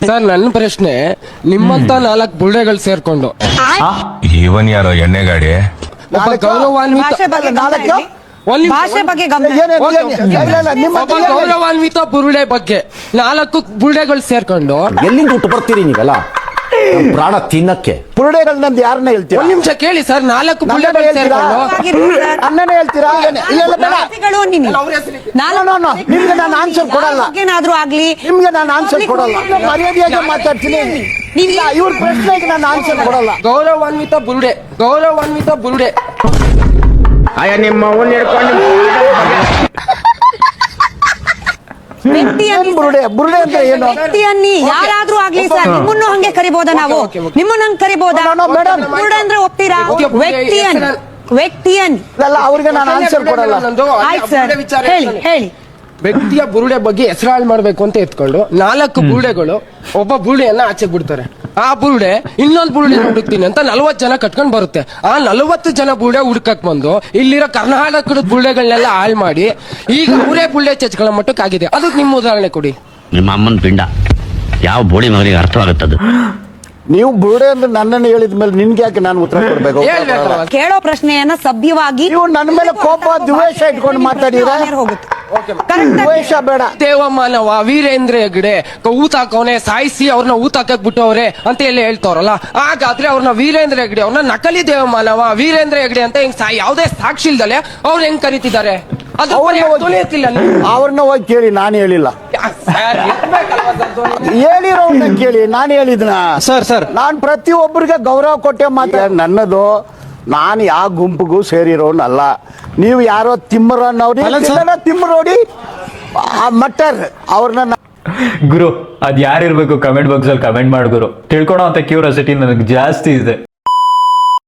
Sir ನನ್ನ ಪ್ರಶ್ನೆ ನಿಮ್ಮಂತ 4 ಬುಲ್ಡೆಗಳು ಸೇರ್ಕೊಂಡು ಇವನ್ ಯಾರೋ ಎಣ್ಣೆ ಗಾಡಿ ಒಬ್ಬ ಗೌರವಾನ್ವಿತ ಭಾಷೆ ಬಗ್ಗೆ ಗಮನ ಒಂದ್ ನಿಮಿಷ. ಭಾಷೆ ಬಗ್ಗೆ ಗಮನ ಒಬ್ಬ ಗೌರವಾನ್ವಿತ ಬುರುಡೆ ಬಗ್ಗೆ 4 ಬುಲ್ಡೆಗಳು ಸೇರ್ಕೊಂಡು ಎಲ್ಲಿಂದ ಹುಟ್ಟು ಬರ್ತೀರಿ ನೀವೆಲ್ಲ ನಮ್ ಪ್ರಾಣ ತಿನ್ನಕ್ಕೆ ಬುರುಡೆಗಳನ್ನಂದು ಯಾರನ್ನ ಹೇಳ್ತೀರಾ? ಒಂದ್ ನಿಮಿಷ ಕೇಳಿ ಸರ್ 4 ಬುಲ್ಡೆಗಳು ಹೇಳ್ತೀರಾ? ಸೇರ್ಕೊಂಡು ಅಣ್ಣನೇ ಹೇಳ್ತೀರಾ? ಇಲ್ಲ ಬೇಡ. ಜಾತಿಗಳು ನೀನು. ನಿಮ್ಗೆ ನಾನು ಆನ್ಸರ್ ಕೊಡಲ್ಲ. ಏನಾದ್ರೂ ಆಗ್ಲಿ ನಿಮ್ಗೆ ನಾನು ಆನ್ಸರ್ ಕೊಡಲ್ಲ. ಮರ್ಯಾದೆಯಾಗಿ ಮಾತಾಡ್ತೀನಿ. ಇಲ್ಲ, ಇವ್ರ ಪ್ರಶ್ನೆಗೆ ನಾನು ಆನ್ಸರ್ ಕೊಡಲ್ಲ. ಗೌರವಾನ್ವಿತ ಬುರುಡೆ ಅಯ್ಯ ನಿಮ್ಮ ವ್ಯಕ್ತಿಯನ್ನ ಬುರುಡೆ ಅಂದ್ರೆ ಏನು? ವ್ಯಕ್ತಿಯನ್ನಿ ಯಾರಾದ್ರೂ ಆಗ್ಲಿ ಸರ್ ನಿಮ್ಮನ್ನು ಹಂಗೆ ಕರಿಬೋದ ನಾವು ನಿಮ್ಮನ್ನ ಹಂಗೆ ಕರಿಬೋದಾ ಮೇಡಮ್ ಬುರುಡೆ ಅಂದ್ರೆ ಒಪ್ತೀರಾ ವ್ಯಕ್ತಿಯನ್ ಇಲ್ಲ, ಅವ್ರಿಗೆ ನಾನು ಆನ್ಸರ್ ಕೊಡಲ್ಲ. ಆಯ್ತು ಸರ್ ಹೇಳಿ ವ್ಯಕ್ತಿಯ ಬುರುಡೆ ಬಗ್ಗೆ ಹೆಸರಾಳ್ ಮಾಡ್ಬೇಕು ಅಂತ ಎತ್ಕೊಂಡು 4 ಬುರುಡೆಗಳು ಒಬ್ಬ ಬುರುಡೆಯನ್ನ ಆಚೆ ಬಿಡ್ತಾರೆ. ಆ ಬುರುಡೆ ಇನ್ನೊಂದು ಬುರುಡೆ ಹುಡುಕ್ತೀನಿ ಅಂತ 40 ಜನ ಕಟ್ಕೊಂಡ್ ಬರುತ್ತೆ. ಆ 40 ಜನ ಬುರುಡೆ ಹುಡುಕಕ್ ಬಂದು ಇಲ್ಲಿರೋ ಕರ್ನಾಟಕದ ಬುರುಡೆಗಳನ್ನೆಲ್ಲ ಹಾಳು ಮಾಡಿ ಈಗ ಅವರೇ ಬುರುಡೆ ಚಚ್ಕೊಳ್ಳೋ ಮಟ್ಟಕ್ಕೆ ಆಗಿದೆ. ಅದಕ್ಕೆ ನಿಮ್ಮ ಉದಾಹರಣೆ ಕೊಡಿ. ನಿಮ್ಮ ಅಮ್ಮನ ಪಿಂಡ ಯಾವ ಬೋಳಿ ಮಗನಿಗೆ ಅರ್ಥವಾಗುತ್ತದು? ನೀವು ಬುರುಡೆ ಅಂದ್ರೆ ನನ್ನನ್ನು ಹೇಳಿದ ಮೇಲೆ ನಿನ್ಗೆ ಯಾಕೆ ನಾನು ಉತ್ತರ ಕೊಡ್ಬೇಕು? ಹೇಳ್ಬೇಕಲ್ಲ. ಕೇಳೋ ಪ್ರಶ್ನೆಯನ್ನ ಸಭ್ಯವಾಗಿ ನೀವು ನನ್ನ ಮೇಲೆ ಕೋಪ ದ್ವೇಷ ಇಟ್ಕೊಂಡು ಮಾತಾಡಿದ್ರೆ ಹೋಗುತ್ತೆ ದ್ವೇಷ ಬೇಡ. ದೇವಮಾನವ ವೀರೇಂದ್ರ ಹೆಗ್ಡೆ ಊತಾಕವನೆ ಸಾಯಿಸಿ ಅವ್ರನ್ನ ಊತಾಕಕ್ ಬಿಟ್ಟವ್ರೆ ಅಂತ ಎಲ್ಲ ಹೇಳ್ತಾರಲ್ಲ, ಹಾಗಾದ್ರೆ ಅವ್ರನ್ನ ವೀರೇಂದ್ರ ಹೆಗ್ಡೆ ಅವ್ರನ್ನ ನಕಲಿ ದೇವಮಾನವ ವೀರೇಂದ್ರ ಹೆಗ್ಡೆ ಅಂತ ಹೆಂಗ್ ಯಾವುದೇ ಸಾಕ್ಷಿ ಇಲ್ದಲೆ ಅವ್ರು ಹೆಂಗ್ ಕರೀತಿದ್ದಾರೆ? ಅದು ಅವ್ರನ್ನ ಹೋಗಿ ಕೇಳಿ, ನಾನು ಹೇಳಿಲ್ಲ. ಹೇಳಿರೋನ್ನ ಕೇಳಿ, ನಾನು ಹೇಳಿದ್ನ ಸರ್ ನಾನ್ ಪ್ರತಿಯೊಬ್ಬರಿಗೆ ಗೌರವ ಕೊಟ್ಟೆ ನನ್ನದು. ನಾನು ಯಾವ ಗುಂಪಿಗೂ ಸೇರಿರೋನಲ್ಲ. ನೀವು ಯಾರೋ ತಿಮ್ಮರೋಡಿ ಮಟ್ಟರ್ ಅವ್ರನ್ನ ಗುರು ಅದ್ ಯಾರಿರ್ಬೇಕು ಕಮೆಂಟ್ ಬಾಕ್ಸ್ ಅಲ್ಲಿ ಕಮೆಂಟ್ ಮಾಡಿ ಗುರು. ತಿಳ್ಕೊಳೋ ಅಂತ ಕ್ಯೂರಿಯಾಸಿಟಿ ನನಗೆ ಜಾಸ್ತಿ ಇದೆ.